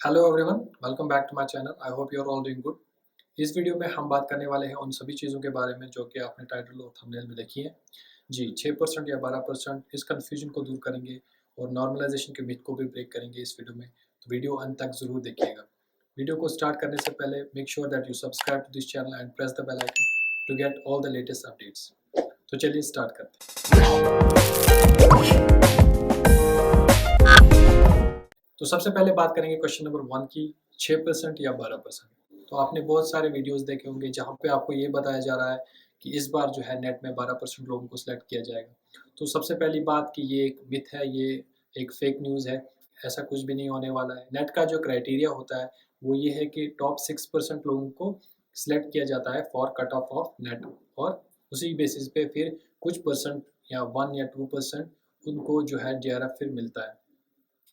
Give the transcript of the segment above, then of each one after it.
Hello everyone, welcome back to my channel. I hope you are all doing good. इस video में हम बात करने वाले हैं उन सभी चीज़ों के बारे में जो कि आपने टाइटल और थंबनेल में देखी है। जी, 6% या 12% इस कन्फ्यूजन को दूर करेंगे और नॉर्मलाइजेशन के मिथ को भी ब्रेक करेंगे इस वीडियो में। तो वीडियो अंत तक ज़रूर देखिएगा। वीडियो को स्टार्ट करने से पहले make sure that you subscribe to this channel and press the bell icon to get all the latest updates. तो चलिए स्टार्ट करते हैं। तो सबसे पहले बात करेंगे क्वेश्चन नंबर 1 की, 6% या 12%। तो आपने बहुत सारे वीडियोस देखे होंगे जहाँ पे आपको ये बताया जा रहा है कि इस बार जो है नेट में 12% लोगों को सिलेक्ट किया जाएगा। तो सबसे पहली बात कि ये एक मिथ है, ये एक फेक न्यूज़ है, ऐसा कुछ भी नहीं होने वाला है। नेट का जो क्राइटेरिया होता है वो ये है कि टॉप 6% लोगों को सिलेक्ट किया जाता है for cut off of net, और उसी बेसिस पे फिर कुछ परसेंट या 1 या 2% उनको जो है JRF फिर मिलता है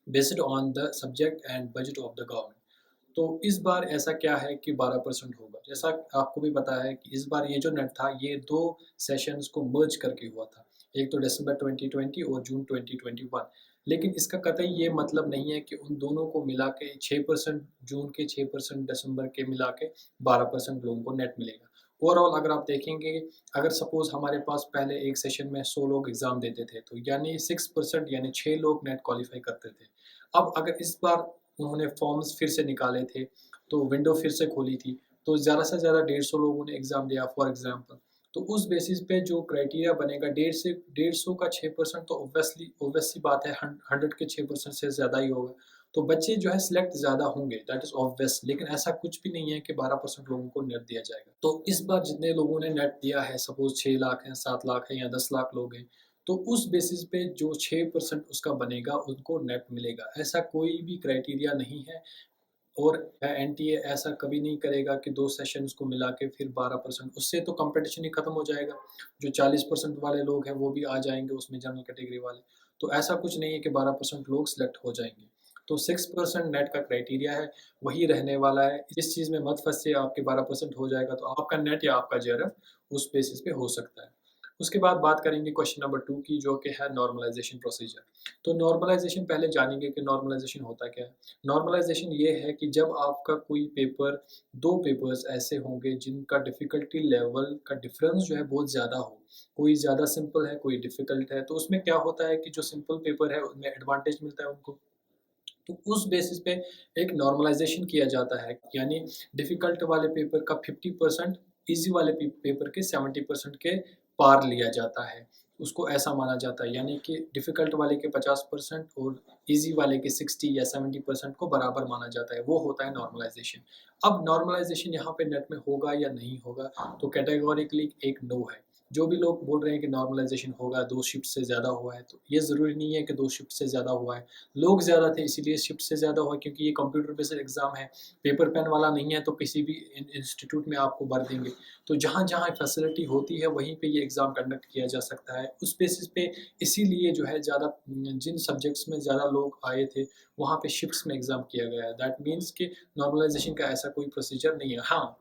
based on the subject and budget of the government. तो इस बार ऐसा क्या है कि 12% होगा। जैसा आपको भी पता है कि इस बार ये जो नेट था ये दो सेशंस को मर्ज करके हुआ था, एक तो दिसंबर 2020 और जून 2021। लेकिन इसका कतई ये मतलब नहीं है कि उन दोनों को मिला के 6% जून के, 6% दिसंबर के मिला के 12% लोगों को नेट मिलेगा। ओवरऑल अगर आप देखेंगे, अगर सपोज हमारे पास पहले एक सेशन में 100 लोग एग्ज़ाम देते थे तो यानी 6% यानी 6 लोग नेट क्वालिफाई करते थे। अब अगर इस बार उन्होंने फॉर्म्स फिर से निकाले थे, तो विंडो फिर से खोली थी, तो ज़्यादा से ज़्यादा 150 लोगों ने एग्ज़ाम दिया फॉर एग्ज़ाम्पल। तो उस बेसिस पे जो क्राइटेरिया बनेगा 150 का 6%, तो ऑब्वियस सी बात है 100 के 6% से ज़्यादा ही होगा। तो बच्चे जो है सिलेक्ट ज़्यादा होंगे, दैट इज़ ऑब्वियस। लेकिन ऐसा कुछ भी नहीं है कि 12% लोगों को नेट दिया जाएगा। तो इस बार जितने लोगों ने नेट दिया है, सपोज़ 6 लाख हैं, 7 लाख हैं या 10 लाख लोग हैं, तो उस बेसिस पे जो 6% उसका बनेगा उनको नेट मिलेगा। ऐसा कोई भी क्राइटेरिया नहीं है, और एनटीए ऐसा कभी नहीं करेगा कि 2 सेशंस को मिला के फिर 12%, उससे तो कंपटीशन ही खत्म हो जाएगा। जो 40% वाले लोग हैं वो भी आ जाएँगे उसमें, जनरल कैटेगरी वाले। तो ऐसा कुछ नहीं है कि 12% लोग सिलेक्ट हो जाएँगे। तो 6% नेट का क्राइटेरिया है, वही रहने वाला है। इस चीज़ में मत फँसिए, आपके 12% हो जाएगा तो आपका नेट या आपका जेआरएफ उस बेसिस पे हो सकता है। उसके बाद बात करेंगे क्वेश्चन नंबर 2 की, जो कि है नॉर्मलाइज़ेशन प्रोसीजर। तो नॉर्मलाइज़ेशन पहले जानेंगे कि नॉर्मलाइज़ेशन होता क्या है। नॉर्मलाइज़ेशन ये है कि जब आपका कोई पेपर, 2 पेपर्स ऐसे होंगे जिनका डिफ़िकल्टी लेवल का डिफ़रेंस जो है बहुत ज़्यादा हो। कोई ज़्यादा सिंपल है, कोई डिफ़िकल्ट है, तो उसमें क्या होता है कि जो सिंपल पेपर है उनमें एडवांटेज मिलता है उनको। तो उस बेसिस पे एक नॉर्मलाइज़ेशन किया जाता है, यानी डिफ़िकल्ट वाले पेपर का 50%, ईज़ी वाले पेपर के 70% के पार लिया जाता है। उसको ऐसा माना जाता है, यानी कि डिफ़िकल्ट वाले के 50% और ईज़ी वाले के 60 या 70% को बराबर माना जाता है, वो होता है नॉर्मलाइज़ेशन। अब नॉर्मलाइज़ेशन यहाँ पे नेट में होगा या नहीं होगा, तो कैटेगोरिकली एक नो है। जो भी लोग बोल रहे हैं कि नॉर्मलाइज़ेशन होगा, 2 शिफ्ट से ज़्यादा हुआ है, तो ये ज़रूरी नहीं है कि 2 शिफ्ट से ज़्यादा हुआ है। लोग ज़्यादा थे इसीलिए शिफ्ट से ज़्यादा हुआ, क्योंकि ये कंप्यूटर बेस्ड एग्ज़ाम है, पेपर पेन वाला नहीं है, तो किसी भी इंस्टीट्यूट में आपको भर देंगे। तो जहाँ-जहाँ फैसिलिटी होती है वहीं पे ये एग्ज़ाम कंडक्ट किया जा सकता है। उस बेसिस पे इसीलिए जो है ज़्यादा जिन सब्जेक्ट्स में ज़्यादा लोग आए थे, वहाँ पे शिफ्ट्स में एग्ज़ाम किया गया है। दैट मीन्स कि नॉर्मलाइज़ेशन का ऐसा कोई प्रोसीजर नहीं है। हाँ,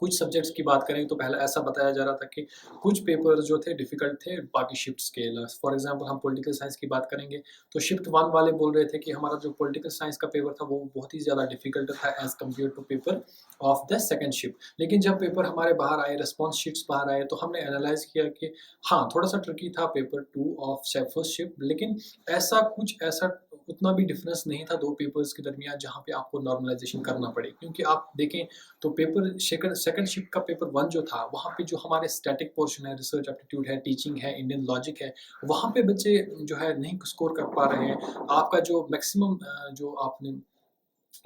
कुछ सब्जेक्ट्स की बात करें तो पहले ऐसा बताया जा रहा था कि कुछ पेपर जो थे डिफ़िकल्ट थे बाकी शिफ्ट्स के। फॉर एग्ज़ाम्पल हम पॉलिटिकल साइंस की बात करेंगे, तो शिफ्ट 1 वाले बोल रहे थे कि हमारा जो पॉलिटिकल साइंस का पेपर था वो बहुत ही ज़्यादा डिफ़िकल्ट था as compare to paper of the second shift. लेकिन जब पेपर हमारे बाहर आए, रिस्पॉन्स शीट्स बाहर आए, तो हमने एनालाइज़ किया कि हाँ, थोड़ा-सा ट्रिकी था पेपर 2 ऑफ फर्स्ट शिफ्ट, लेकिन ऐसा उतना भी डिफ़रेंस नहीं था 2 पेपर्स के दरमियान जहाँ पे आपको नॉर्मलाइज़ेशन करना पड़े। क्योंकि आप देखें तो पेपर सेकंड शिफ्ट का पेपर 1 जो था, वहाँ पे जो हमारे स्टैटिक पोर्शन है, रिसर्च एप्टीट्यूड है, टीचिंग है, इंडियन लॉजिक है, वहाँ पे बच्चे जो है नहीं स्कोर कर पा रहे हैं। आपका जो मैक्सिमम जो आपने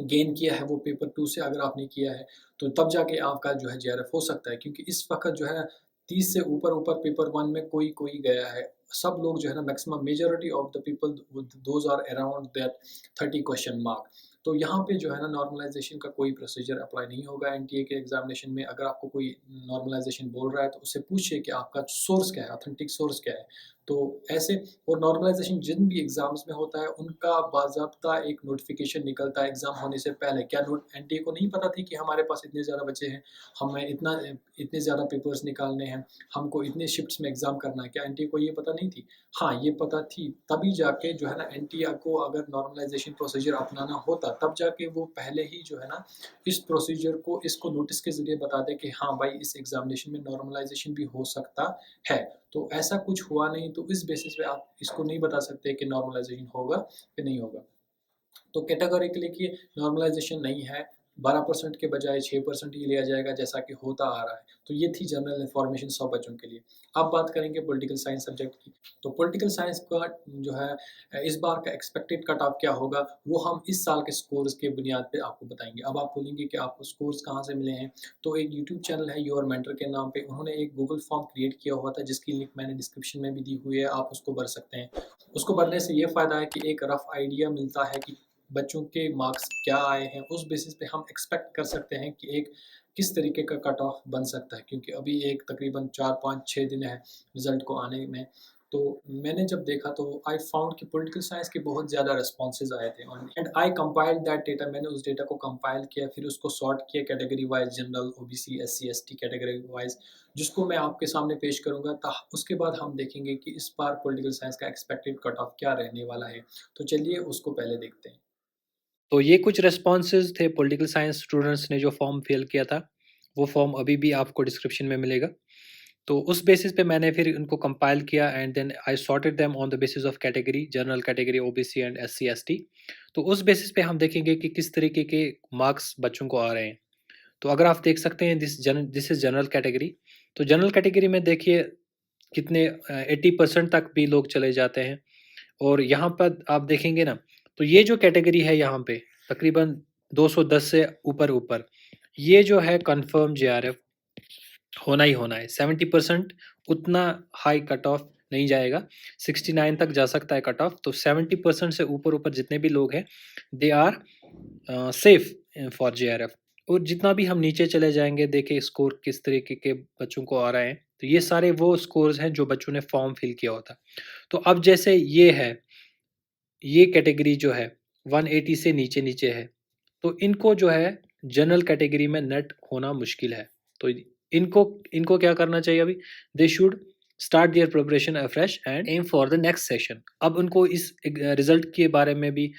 गेन किया है वो पेपर 2 से अगर आपने किया है, तो तब जाके आपका जो है जेआरएफ हो सकता है, क्योंकि इस वक़्त जो है 30 से ऊपर-ऊपर पेपर 1 में कोई गया है। सब लोग जो है ना, maximum majority of the people those are around that 30 question mark. तो यहाँ पे जो है ना नॉर्मलाइज़ेशन का कोई प्रोसीजर अप्लाई नहीं होगा एनटीए के एग्ज़ामिनेशन में। अगर आपको कोई नॉर्मलाइज़ेशन बोल रहा है तो उससे पूछिए कि आपका सोर्स क्या है, ऑथेंटिक सोर्स क्या है? तो ऐसे, और नॉर्मलाइज़ेशन जिन भी एग्ज़ाम्स में होता है उनका बाज़ाब्ता एक नोटिफ़िकेशन निकलता है एग्ज़ाम होने से पहले। क्या नोट एनटीए को नहीं पता थी कि हमारे पास इतने ज़्यादा बच्चे हैं, हमें इतने ज़्यादा पेपर्स निकालने हैं, हमको इतने शिफ्ट्स में एग्ज़ाम करना है, क्या एनटीए को ये पता नहीं थी? हाँ, ये पता थी, तभी जाके जो है ना एनटीए को अगर नॉर्मलाइज़ेशन प्रोसीजर अपनाना होता होगा तब जाके वो पहले ही जो है ना इस प्रोसीजर को इसको नोटिस के ज़रिए बता दे कि हाँ भाई इस एग्ज़ामिनेशन में नॉर्मलाइज़ेशन भी हो सकता है। तो ऐसा कुछ हुआ नहीं, तो इस बेसिस पे आप इसको नहीं बता सकते कि नॉर्मलाइज़ेशन होगा कि नहीं होगा। तो कैटेगोरिकली कि नॉर्मलाइज़ेशन नहीं है, 12% के बजाय 6% ही लिया जाएगा जैसा कि होता आ रहा है। तो ये थी जनरल इन्फॉर्मेशन 100 बच्चों के लिए। अब बात करेंगे पॉलिटिकल साइंस सब्जेक्ट की। तो पॉलिटिकल साइंस का जो है इस बार का एक्सपेक्टेड कट ऑफ क्या होगा, वो हम इस साल के स्कोर्स के बुनियाद पे आपको बताएँगे। अब आप बोलेंगे कि आपको स्कोर्स कहाँ से मिले हैं? तो एक यूट्यूब चैनल है योर मेंटर के नाम पे, उन्होंने एक गूगल फॉर्म क्रिएट किया हुआ था जिसकी लिंक मैंने डिस्क्रिप्शन में भी दी हुई है, आप उसको भर सकते हैं। उसको भरने से ये फ़ायदा है कि एक रफ़ आइडिया मिलता है कि बच्चों के मार्क्स क्या आए हैं, उस बेसिस पे हम एक्सपेक्ट कर सकते हैं कि एक किस तरीके का कट ऑफ बन सकता है, क्योंकि अभी एक तकरीबन 4, 5, 6 दिन है रिज़ल्ट को आने में। तो मैंने जब देखा तो आई फाउंड कि पॉलिटिकल साइंस के बहुत ज़्यादा रिस्पॉन्सेज़ आए थे on and I compiled that data. मैंने उस डेटा को कंपाइल किया, फिर उसको सॉर्ट किया category wise, general, OBC, SC, ST category wise, जिसको मैं आपके सामने पेश करूँगा। उसके बाद हम देखेंगे कि इस बार पॉलिटिकल साइंस का एक्सपेक्टेड कट ऑफ क्या रहने वाला है। तो चलिए उसको पहले देखते हैं। तो ये कुछ रिस्पॉन्सेज थे पॉलिटिकल साइंस स्टूडेंट्स ने जो फॉर्म फिल किया था। वो फॉर्म अभी भी आपको डिस्क्रिप्शन में मिलेगा। तो उस बेसिस पे मैंने फिर उनको कंपाइल किया and then I sorted them on the basis of category, general category, OBC and SC ST. तो उस बेसिस पे हम देखेंगे कि किस तरीके के मार्क्स बच्चों को आ रहे हैं। तो अगर आप देख सकते हैं दिस इज जनरल कैटेगरी। तो जनरल कैटेगरी में देखिए कितने 80% तक भी लोग चले जाते हैं। और यहाँ पर आप देखेंगे ना, तो ये जो कैटेगरी है यहाँ पे तकरीबन 210 से ऊपर ऊपर, ये जो है कंफर्म जेआरएफ होना ही होना है। 70% उतना हाई कट ऑफ नहीं जाएगा, 69 तक जा सकता है कट ऑफ। तो 70% से ऊपर ऊपर जितने भी लोग हैं they are safe for JRF. और जितना भी हम नीचे चले जाएंगे, देखें स्कोर किस तरीके के बच्चों को आ रहे हैं। तो ये सारे वो स्कोर्स हैं जो बच्चों ने फॉर्म फिल किया होता। तो अब जैसे ये है, ये कैटेगरी जो है 180 से नीचे नीचे है, तो इनको जो है जनरल कैटेगरी में नेट होना मुश्किल है। तो इनको इनको क्या करना चाहिए अभी? They should start their preparation afresh and aim for the next session. अब उनको इस रिजल्ट के बारे में भी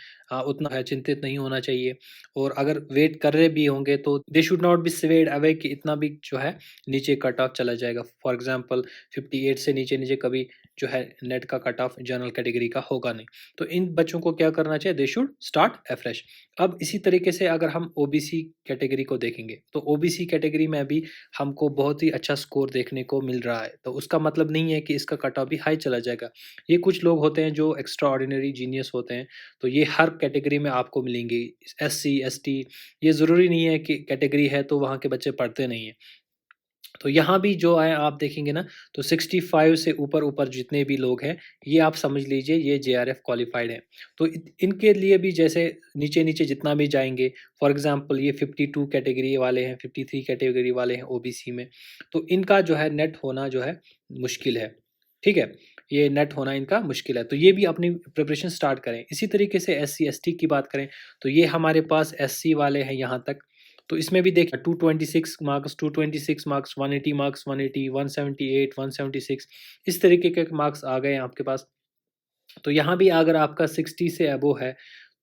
उतना चिंतित नहीं होना चाहिए। और अगर वेट कर रहे भी होंगे तो they should not be swayed away कि इतना भी जो है नीचे कट ऑफ चला जाएगा। फॉर एग्जांपल 58 से नीचे नीचे कभी जो है नेट का कट ऑफ जनरल कैटेगरी का होगा नहीं। तो इन बच्चों को क्या करना चाहिए? दे शुड स्टार्ट अफ्रेश। अब इसी तरीके से अगर हम ओबीसी कैटेगरी को देखेंगे, तो ओबीसी कैटेगरी में भी हमको बहुत ही अच्छा स्कोर देखने को मिल रहा है। तो उसका मतलब नहीं है कि इसका कट ऑफ भी हाई चला जाएगा। ये कुछ लोग होते हैं जो एक्स्ट्रा ऑर्डिनरी जीनियस होते हैं, तो ये हर कैटेगरी में आपको मिलेंगे। एससी, एसटी, ये ज़रूरी नहीं है कि कैटेगरी है तो वहाँ के बच्चे पढ़ते नहीं हैं। तो यहाँ भी जो है आप देखेंगे ना, तो 65 से ऊपर-ऊपर जितने भी लोग हैं, ये आप समझ लीजिए ये जेआरएफ क्वालिफाइड हैं। तो इनके लिए भी जैसे नीचे-नीचे जितना भी जाएँगे, फॉर एग्ज़ाम्पल ये 52 कैटेगरी वाले हैं, 53 कैटेगरी वाले हैं ओबीसी में, तो इनका जो है नेट होना जो है मुश्किल है, ठीक है? ये नेट होना इनका मुश्किल है, तो ये भी अपनी प्रिपरेशन स्टार्ट करें। इसी तरीके से एससी, एसटी की बात करें, तो ये हमारे पास एससी वाले हैं यहाँ तक। तो इसमें भी देखिए 226 मार्क्स, 226 मार्क्स, 180 मार्क्स, 180, 178, 176, इस तरीके के मार्क्स आ गए हैं आपके पास। तो यहाँ भी अगर आपका 60 से अबव है,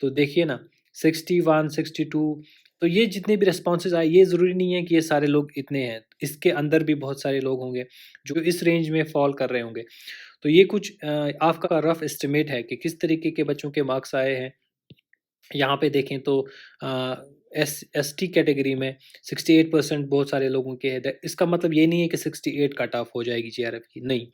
तो देखिए ना 61, 62, तो ये जितने भी रिस्पॉन्सेज आए, ये ज़रूरी नहीं है कि ये सारे लोग इतने हैं। इसके अंदर भी बहुत सारे लोग होंगे जो इस रेंज में फॉल कर रहे होंगे। तो ये कुछ आपका रफ एस्टिमेट है कि किस तरीके के बच्चों के मार्क्स आए हैं। यहाँ पे देखें तो एसटी कैटेगरी में 68% बहुत सारे लोगों के हैं। इसका मतलब ये नहीं है कि 68 कट ऑफ हो जाएगी जेआरएफ की, नहीं।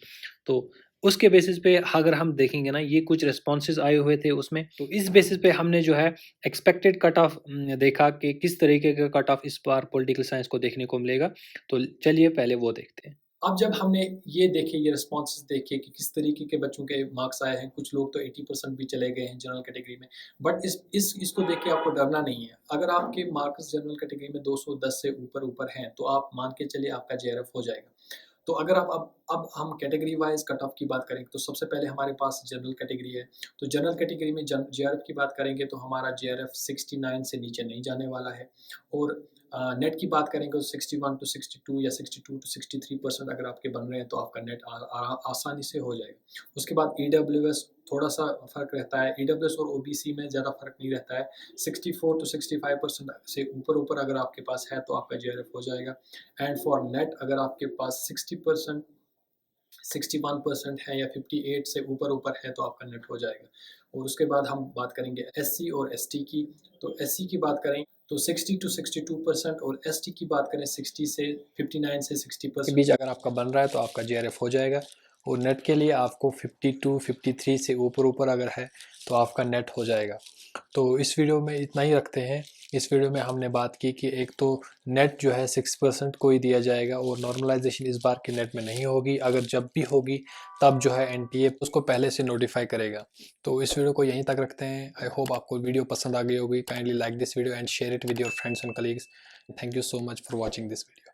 तो उसके बेसिस पे अगर हम देखेंगे ना, ये कुछ रिस्पॉन्सेज आए हुए थे उसमें, तो इस बेसिस पे हमने जो है एक्सपेक्टेड कट ऑफ देखा कि किस तरीके का कट ऑफ इस बार पॉलिटिकल साइंस को देखने को मिलेगा। तो चलिए पहले वो देखते हैं। अब जब हमने ये देखे, ये रिस्पॉन्सेज़ देखे कि किस तरीके के बच्चों के मार्क्स आए हैं, कुछ लोग तो 80% भी चले गए हैं जनरल कैटेगरी में। बट इसको देख के आपको डरना नहीं है। अगर आपके मार्क्स जनरल कैटेगरी में 210 से ऊपर-ऊपर हैं, तो आप मान के चलिए आपका जेआरएफ हो जाएगा। तो अगर आप अब हम कैटेगरी वाइज़ कट ऑफ की बात करें, तो सबसे पहले हमारे पास जनरल कैटेगरी है। तो जनरल कैटेगरी में जेआरएफ की बात करेंगे तो हमारा जेआरएफ 69 से नीचे नहीं जाने वाला है। और नेट की बात करेंगे तो 61 टू 62 या 62 टू 63% अगर आपके बन रहे हैं तो आपका नेट आसानी से हो जाएगा। उसके बाद EWS थोड़ा-सा फ़र्क रहता है, EWS और OBC में ज़्यादा फ़र्क नहीं रहता है। 64 टू 65% से ऊपर-ऊपर अगर आपके पास है तो आपका JRF हो जाएगा। एंड फॉर नेट अगर आपके पास 60% 61% है या 58 से ऊपर है तो आपका नेट हो जाएगा। और उसके बाद हम बात करेंगे SC और ST की। तो SC की बात करें तो 60 टू 62% और ST की बात करें 60 से 59 से के 60% बीच अगर आपका बन रहा है तो आपका JRF हो जाएगा। और नेट के लिए आपको 52 53 से ऊपर अगर है तो आपका नेट हो जाएगा। तो इस वीडियो में इतना ही रखते हैं। इस वीडियो में हमने बात की कि एक तो नेट जो है 6% को ही दिया जाएगा और नॉर्मलाइजेशन इस बार के नेट में नहीं होगी। अगर जब भी होगी तब जो है NTA उसको पहले से नोटिफाई करेगा। तो इस वीडियो को यहीं तक रखते हैं। आई होप आपको वीडियो पसंद आ गई होगी। Kindly like this video and share it with your friends and colleagues. Thank you so much for watching this video.